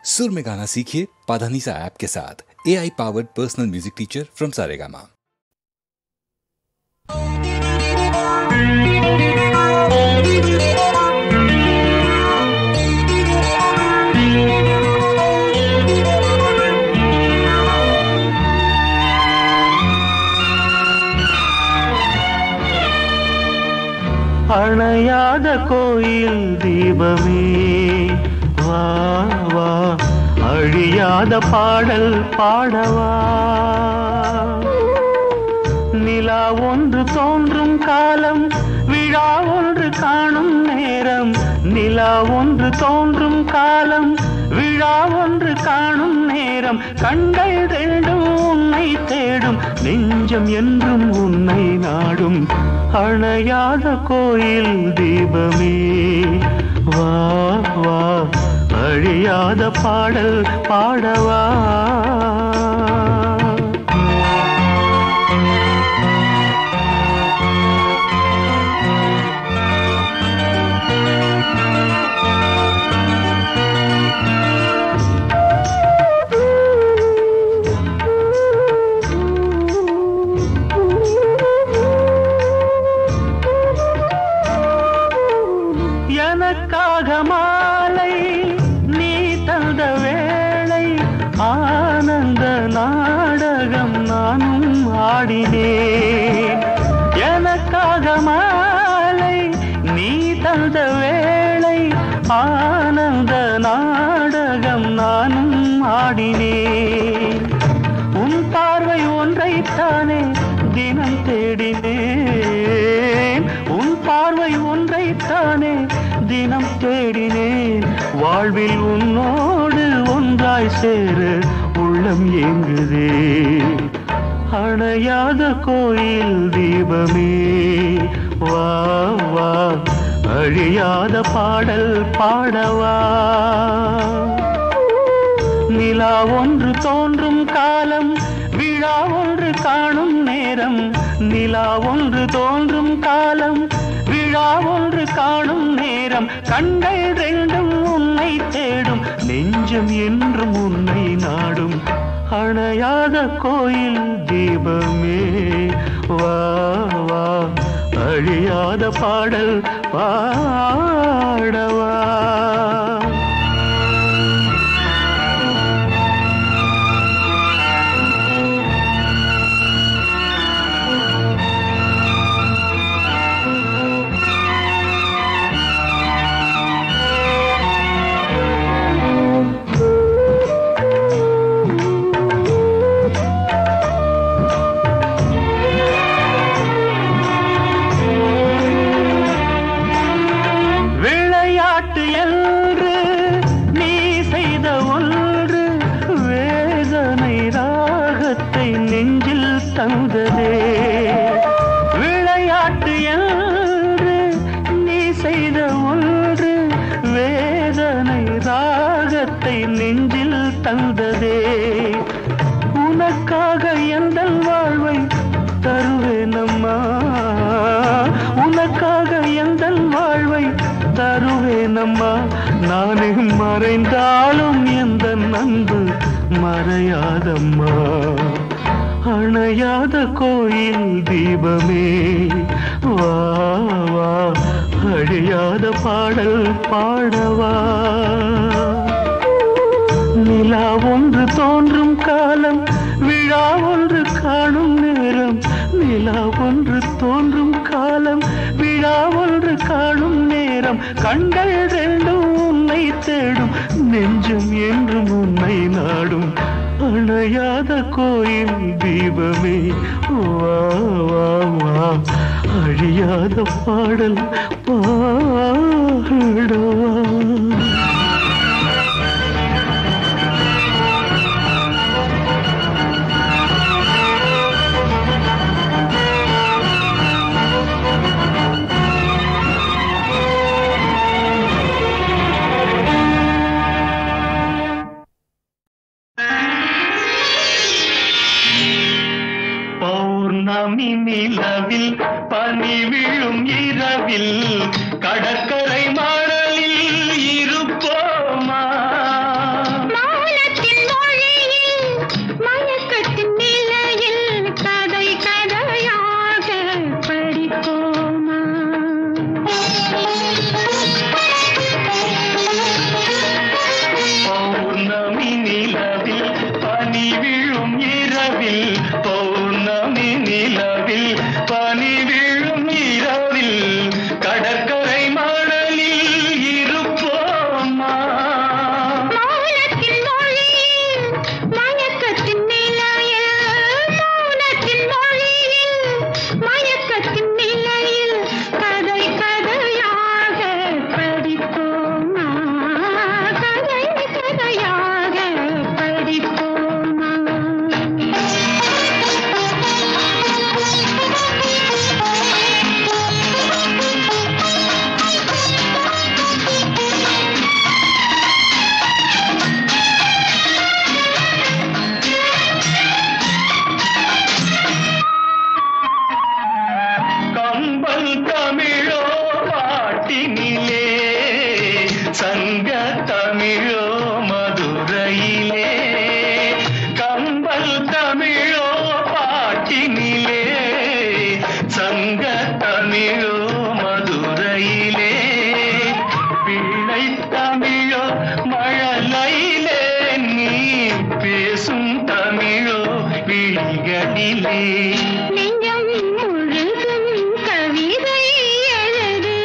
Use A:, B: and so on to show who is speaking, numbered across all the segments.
A: सुर में गाना सीखिए पाधानीसा ऐप के साथ। AI powered personal music teacher from Saregama.
B: அணையாத கோயில் தீபமே வா வா, அழியாத பாடல் பாடவா. நிலா ஒன்று தோன்றும் காலம், விழா ஒன்று காணும் நேரம். நிலா ஒன்று தோன்றும் காலம், விழா ஒன்று காணும் நேரம். கண்கள் ரெண்டும் உன்னை தேடும், நெஞ்சம் என்றும் உன்னை நாடும். அணையாத கோயில் தீபமே வா வா, அழியாத பாடல் பாடவா. எனக்காக மாலை நீ தந்த வேளை, ஆனந்த நாடகம் நானும் ஆடினேன். எனக்காக மாலை நீ தந்த வேளை, ஆனந்த நாடகம் நானும் ஆடினேன். உன் பார்வை ஒன்றைத்தானே தினம் தேடினேன். உன் பார்வை ஒன்றைத்தானே தினம் தேடினேன். வாழ்வில் உன்னோடு ஒன்றாய் சேர உள்ளம் ஏங்குதே. அணையாத கோயில் தீபமே வா வா, அழியாத பாடல் பாடவா. நிலா ஒன்று தோன்றும் காலம், விழா ஒன்று காணும் நேரம். நிலா ஒன்று தோன்றும் காலம், விழா ஒன்று காணும் நேரம். கண்கள் ரெண்டும் உன்னை தேடும், நெஞ்சம் என்றும் உன்னை நாடும். அணையாத கோயில் தீபமே வா வா, அழியாத பாடல் பாடவா. தந்ததே விளையாட்டு என்று நீ செய்த ஒன்று, வேதனை ராகத்தை நெஞ்சில் தந்ததே. உனக்காக எந்த வாழ்வை தருவேனம்மா, உனக்காக எந்த வாழ்வை தருவேனம்மா. நானே மறைந்தாலும் எந்த அன்பு மறையாதம்மா. அணையாத கோயில் தீபமே வா வா, அழியாத பாடல் பாடவா. நிலா ஒன்று தோன்றும் காலம், விழா ஒன்று காணும் நேரம். நிலா ஒன்று தோன்றும் காலம், விழா ஒன்று காணும் நேரம். கண்கள் ரெண்டும் உன்னை தேடும், நெஞ்சம் என்றும் உன்னை நாடும். அணையாத கோயில் தீபமே வா வா வா, அழியாத பாடல் பாடவா. பௌர்ணமி நிலவில் பனி விழும் இரவில் கடற்கரை மணலில் இருப்போமா? மணலிலே
C: நெஞ்சம் முழுதும் கவிதை எழுது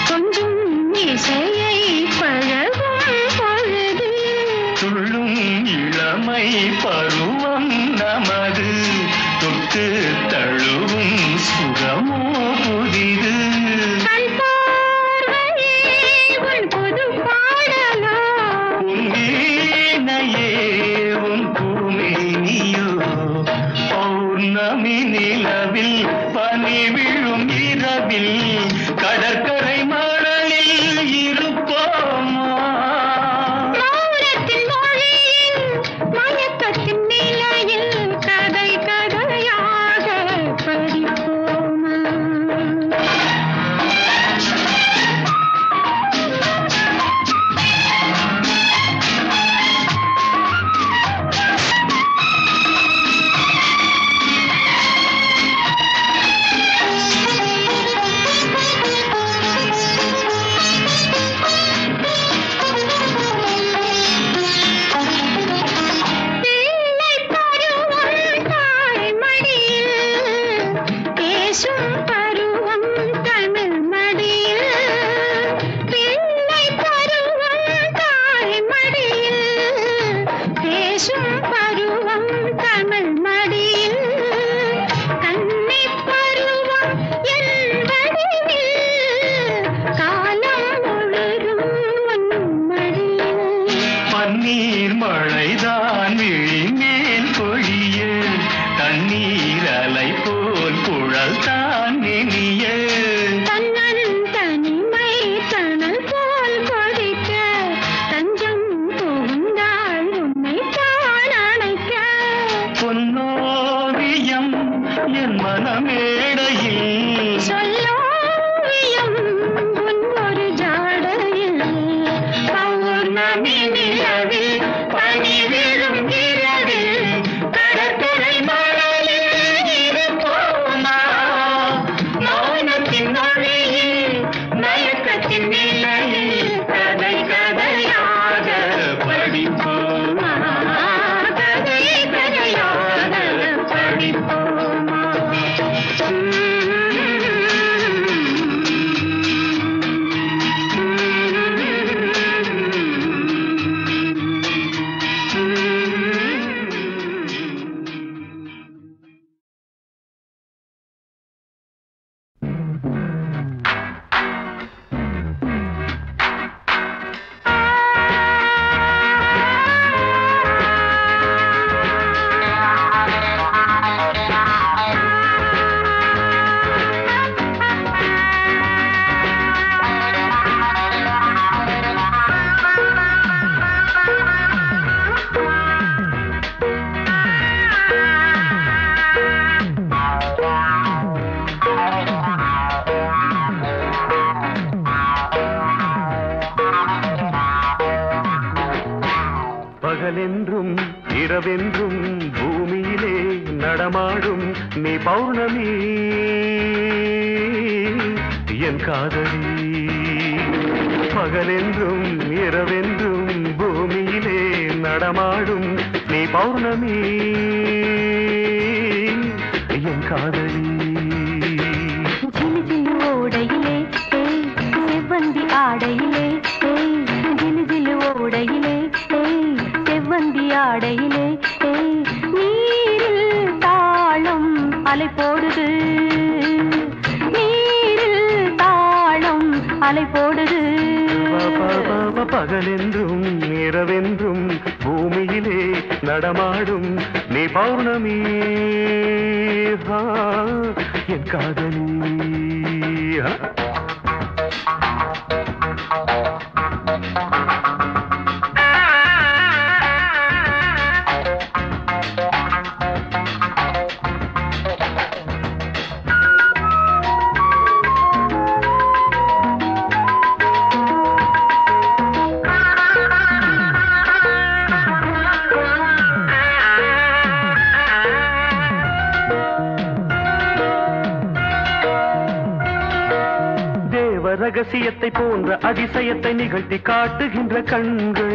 C: கொஞ்சம் இசையை பழகும் பொழுது
B: துள்ளும் இளமை பருவம் நமது தொட்டு தழுவும் சுகமோ புதிது
C: கண் பார்வையே உன் புது பாடலோ
B: உன் வீணையே உன் பூமேனியோ பௌர்ணமி நிலவில் பனி விழும் இரவில் கடற்கரை மணலில் இருப்போமா
C: மௌனத்தின் மொழியில் மயக்கத்தின் நிலையில் கதை கதையாக படிப்போமா பிள்ளை பருவம் தாய்மடியில் பேசும் பருவம் தமிழ் மடியில் பிள்ளை பருவம் தாய்மடியில் பேசும் பருவம் தமிழ் மடியில் கன்னி பருவம் என் வடிவில் காலம் முழுதும் உன் மடியில்
B: பன்னீர் மழைதான் விழிமேல் பொழிய தண்ணீர் அலை போல் குழல் தான் நெனிய
C: தன்னன் தனிமை தணல் போல் கொதிக்க தஞ்சம் புகுந்தாள் உன்னை தான் அணைக்க
B: பொன்னோவியம் என் மனமேடையில்
C: சொல்லோவியம் உன் ஒரு ஜாடையில் பௌர்ணமி நிலவில் பனி விழும் இரவில் கடற்கரை மணலில் இருப்போமா மௌனத்தின் மொழியில் மயக்கத்தின் நிலையில் கதை கதையாக படிப்போமா கதை கதையாக படிப்போமா
B: பகலென்றும் இரவென்றும் பூமியிலே நடமாடும் நீ பௌர்ணமி என் காதலி பகலென்றும் இரவென்றும் பூமியிலே நடமாடும் நீ பௌர்ணமி என் காதலி
C: ஜிலு ஜிலு ஓடையிலே செவ்வந்தி ஆடையிலே ஜிலு ஜிலு ஓடையிலே செவ்வந்தி ஆடையிலே நீரில் தாளம் அலை போடுது நீரில் தாளம் அலை போடுது
B: பகலென்றும் இரவென்றும் பூமியிலே நடமாடும் நீ பௌர்ணமி என் காதலி ரகசியத்தை போன்ற அதிசயத்தை நிகழ்த்தி காட்டுகின்ற கண்கள்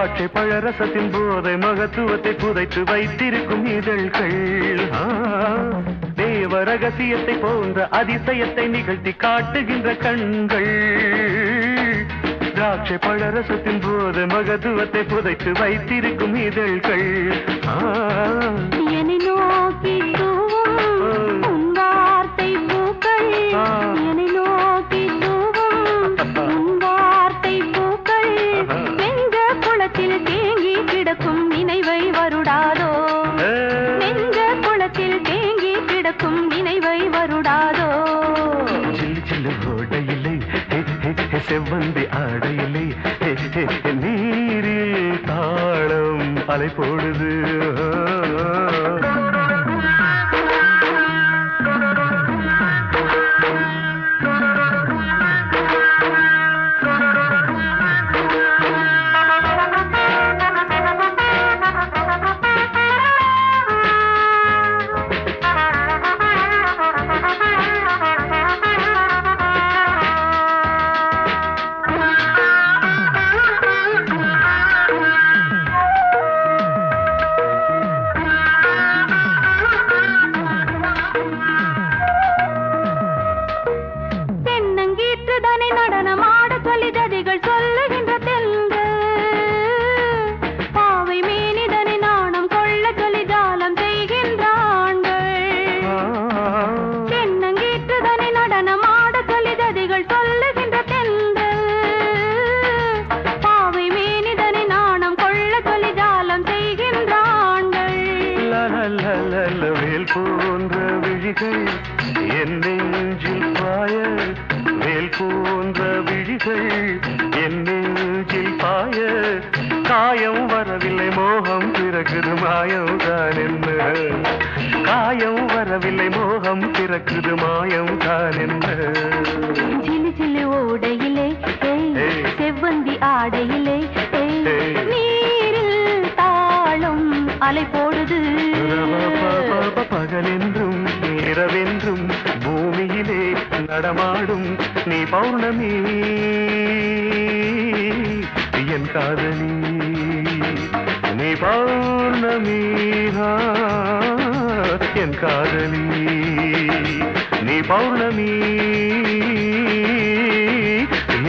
B: திராட்சை பழரசத்தின் போதை மகத்துவத்தை புதைத்து வைத்திருக்கும் இதழ்கள். தேவ ரகசியத்தை போன்ற அதிசயத்தை நிகழ்த்தி காட்டுகின்ற கண்கள். திராட்சை பழரசத்தின் போதை மகத்துவத்தை புதைத்து வைத்திருக்கும் இதழ்கள்.
C: என்னை நோக்கி உன் வார்த்தை பூக்கள், என்னை நோக்கி உன் வார்த்தை பூக்கள், நெஞ்ச குளத்தில் தேங்கி கிடக்கும் நினைவை வருடாதோ, நெஞ்ச குளத்தில் தேங்கி கிடக்கும் நினைவை வருடாதோ.
B: சில்லு சில்லு ஓடையில்லை செவ்வந்தி ஆடையில்லை, நீரில் தாளம் அலை போடுது. வேல் போன்ற விழிகள் என் நெஞ்சில் பாய, வேல் போன்ற விழிகள் என் நெஞ்சில் பாய, காயம் வரவில்லை மோகம் பிறக்குது மாயம் தான் என்ன, காயம் வரவில்லை மோகம் பிறக்குது மாயம் தான் என்ன.
C: சிலு சிலு ஓடையிலே செவ்வந்தி ஆடையிலே நீரில் தாளம் அலை போடுது.
B: பகலென்றும் இரவென்றும் பூமியிலே நடமாடும் நீ பௌர்ணமி என் காதலி, நீ பௌர்ணமி என் காதலி, நீ பௌர்ணமி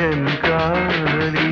B: என் காதலி.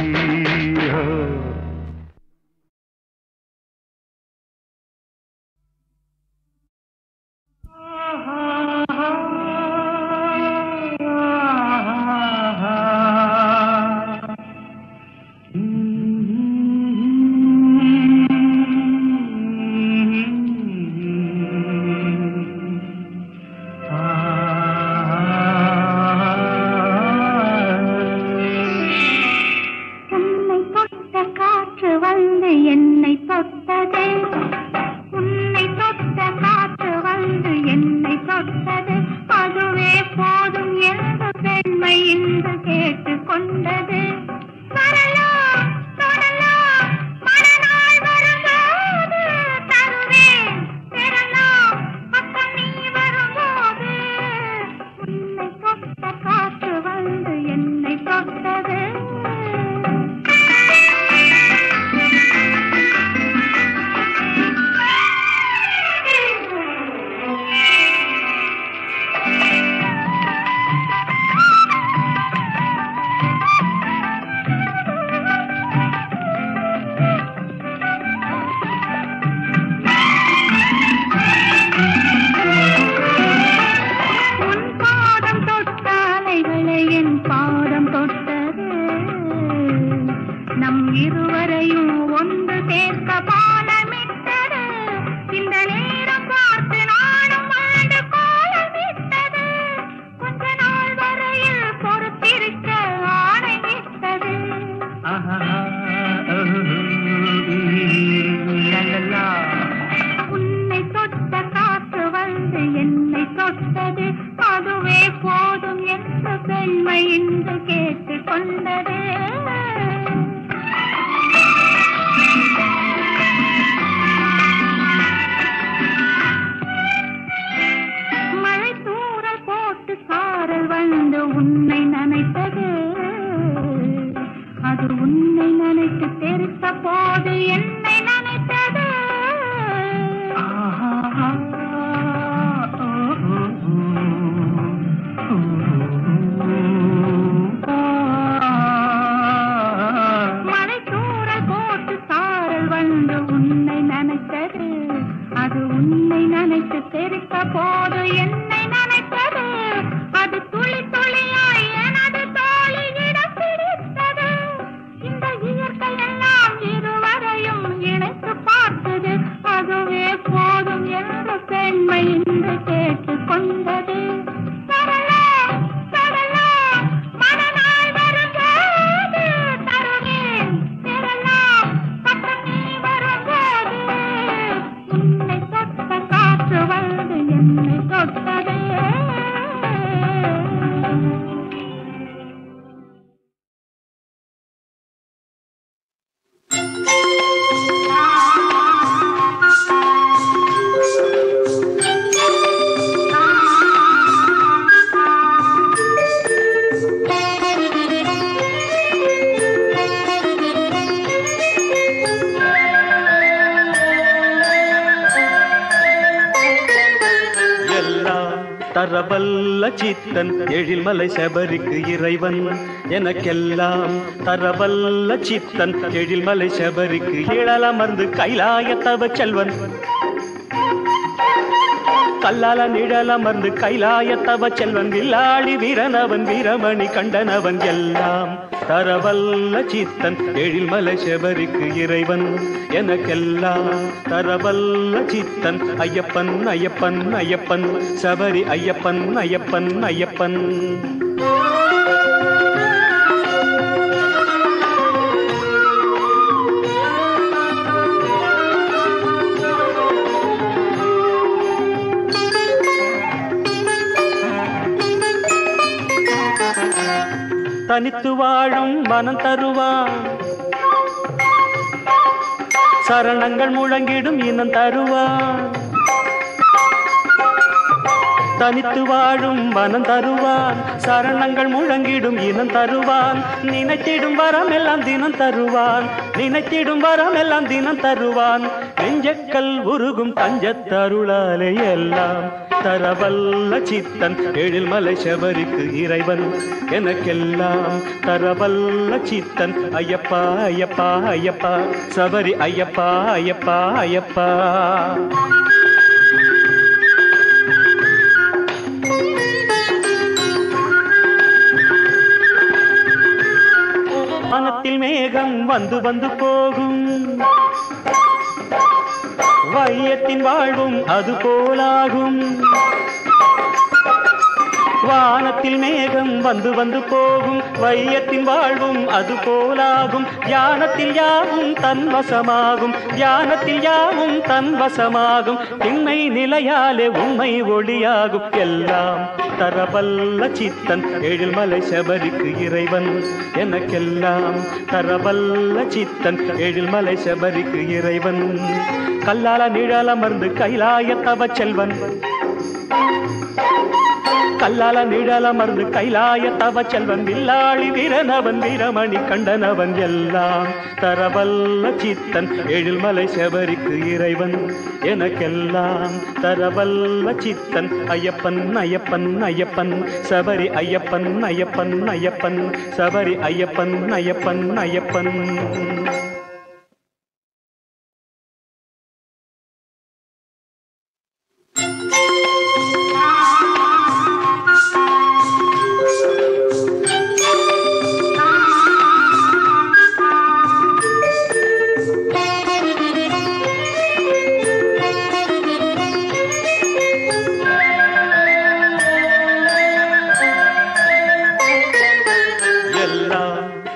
C: அது உன்னை நினைத்து தெரித்த போது என்னை நினைத்தது அது துளி துளியாய் எனது தோழியிடம் பிடித்தது இந்த இயற்கை எல்லாம் இருவரையும் இணைத்து பார்த்தது அதுவே போதும் என்ற பெண்மை இன்று கேட்டுக் கொண்டது
B: தரவல்ல சித்தன் எழில்மலை சபரிக்கு இறைவன் எனக்கெல்லாம் தரவல்ல சித்தன் எழில்மலை சபரிக்கு இழலமர்ந்து கைலாய தவ செல்வன் கல்லால நிழலமர்ந்து கைலாய தவ செல்வன் வில்லாளி வீரனவன் வீரமணி கண்டனவன் எல்லாம் தரவல்ல சித்தன் எழில்மலை சபரிக்கு இறைவன் எனக்கெல்லாம் தரவல்ல சித்தன் ஐயப்பன் ஐயப்பன் ஐயப்பன் சபரி ஐயப்பன் ஐயப்பன் ஐயப்பன் தனித்து வாழும் மனம் தருவான் சரணங்கள் முழங்கிடும் இனம் தருவான் தனித்து வாழும் மனம் தருவான் சரணங்கள் முழங்கிடும் இனம் தருவான் நினைத்திடும் வரம் எல்லாம் தினம் தருவான் நினைத்திடும் வரம் எல்லாம் தினம் தருவான் நெஞ்சக்கல் உருகும் தஞ்சத்தருளாலே எல்லாம் தரவல்ல சித்தன் எழில்மலை சபரிக்கு இறைவன் எனக்கெல்லாம் தரவல்ல சித்தன் ஐயப்பா ஐயப்பா ஐயப்பா சபரி ஐயப்பா ஐயப்பா ஐயப்பா வானத்தில் மேகம் வந்து வந்து போகும் வையத்தின் வாழ்வும் அது போலாகும் வானத்தில் மேகம் வந்து வந்து போகும் வையத்தின் வாழ்வும் அது போலாகும் தியானத்தில் யாவும் தன்வசமாகும் தியானத்தில் யாவும் தன்வசமாகும் திண்மை நிலையாலே உண்மை ஒளியாகும் எல்லாம் தரவல்ல சித்தன் எழில்மலை சபரிக்கு இறைவன் எனக்கெல்லாம் தரவல்ல சித்தன் எழில்மலை சபரிக்கு இறைவன் கல்லால நிழலமர்ந்து கைலாய தவ செல்வன் கல்லால நிழலமர்ந்து கைலாய தவ செல்வன் வில்லாளி வீரனவன் வீரமணி கண்டனவன் எல்லாம் தரவல்ல சித்தன் எழில்மலை சபரிக்கு இறைவன் எனக்கெல்லாம் தரவல்ல சித்தன் ஐயப்பன் ஐயப்பன் ஐயப்பன் சபரி ஐயப்பன் ஐயப்பன் ஐயப்பன் சபரி ஐயப்பன் ஐயப்பன் ஐயப்பன்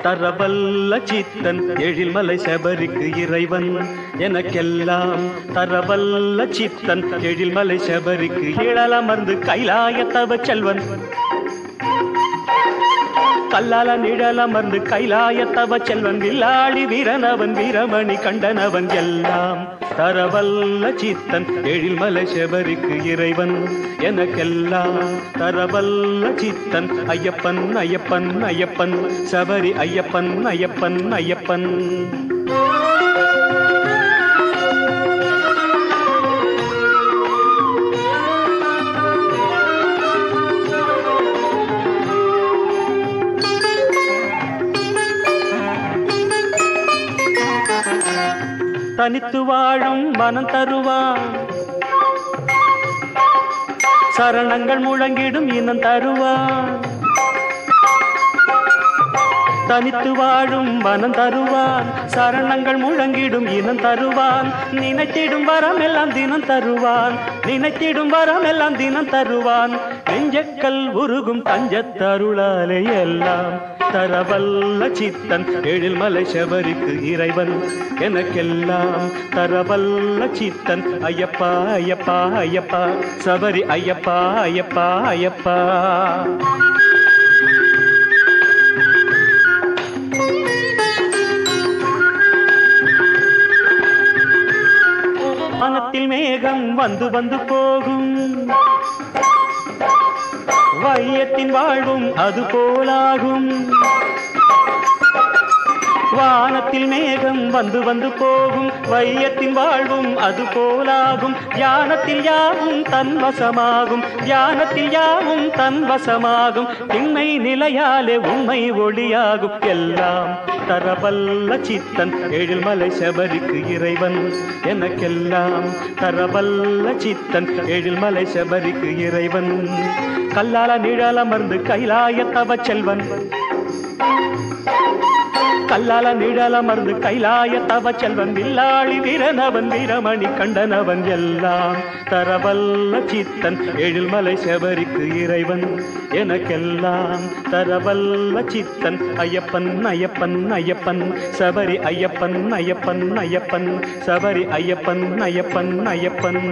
B: தரவல்ல சித்தன் எழில்மலை சபரிக்கு இறைவன் எனக்கெல்லாம் தரவல்ல சித்தன் எழில்மலை சபரிக்கு இழலமர்ந்து கைலாய தவ செல்வன் கல்லால நிழலமர்ந்து கைலாய தவ செல்வன் வில்லாளி வீரனவன் வீரமணி கண்டனவன் எல்லாம் தரவல்ல சித்தன் எழில்மலை சபரிக்கு இறைவன் எனக்கெல்லாம் தரவல்ல சித்தன் ஐயப்பன் ஐயப்பன் ஐயப்பன் சபரி ஐயப்பன் ஐயப்பன் ஐயப்பன் தனித்து வாழும் மனம் தருவான் சரணங்கள் முழங்கிடும் இனம் தருவான் தனித்து வாழும் மனம் தருவான் சரணங்கள் முழங்கிடும் இனம் தருவான் நினைத்திடும் வரம் எல்லாம் தினம் தருவான் நினைத்திடும் வரம் எல்லாம் தினம் தருவான் நெஞ்சக்கல் உருகும் தஞ்சத்தருளாலே எல்லாம் தரவல்ல சித்தன் எழில்மலை சபரிக்கு இறைவன் எனக்கெல்லாம் தரவல்ல சித்தன் ஐயப்பா ஐயப்பா ஐயப்பா சபரி ஐயப்பா ஐயப்பா ஐயப்பா வானத்தில் மேகம் வந்து வந்து போகும் வையத்தின் வாழ்வும் அது போலாகும் வானத்தில் மேகம் வந்து வந்து போகும் வையத்தின் வாழ்வும் அது போலாகும் தியானத்தில் யாவும் தன் வசமாகும் தியானத்தில் யாவும் தன் வசமாகும் திண்மை நிலையாலே உண்மை ஒளியாகும் எல்லாம் தரவல்ல சித்தன் எழில்மலை சபரிக்கு இறைவன் எனக்கெல்லாம் தரவல்ல சித்தன் எழில்மலை சபரிக்கு இறைவன் கல்லால நிழலமர்ந்து கைலாய தவ செல்வன் கல்லால நிழலமர்ந்து கைலாய தவ செல்வன் வில்லாளி வீரனவன் வீரமணி கண்டனவன் எல்லாம் தரவல்ல சித்தன் எழில்மலை சபரிக்கு இறைவன் எனக்கெல்லாம் தரவல்ல சித்தன் ஐயப்பன் ஐயப்பன் ஐயப்பன் சபரி ஐயப்பன் ஐயப்பன் ஐயப்பன் சபரி ஐயப்பன் ஐயப்பன் ஐயப்பன்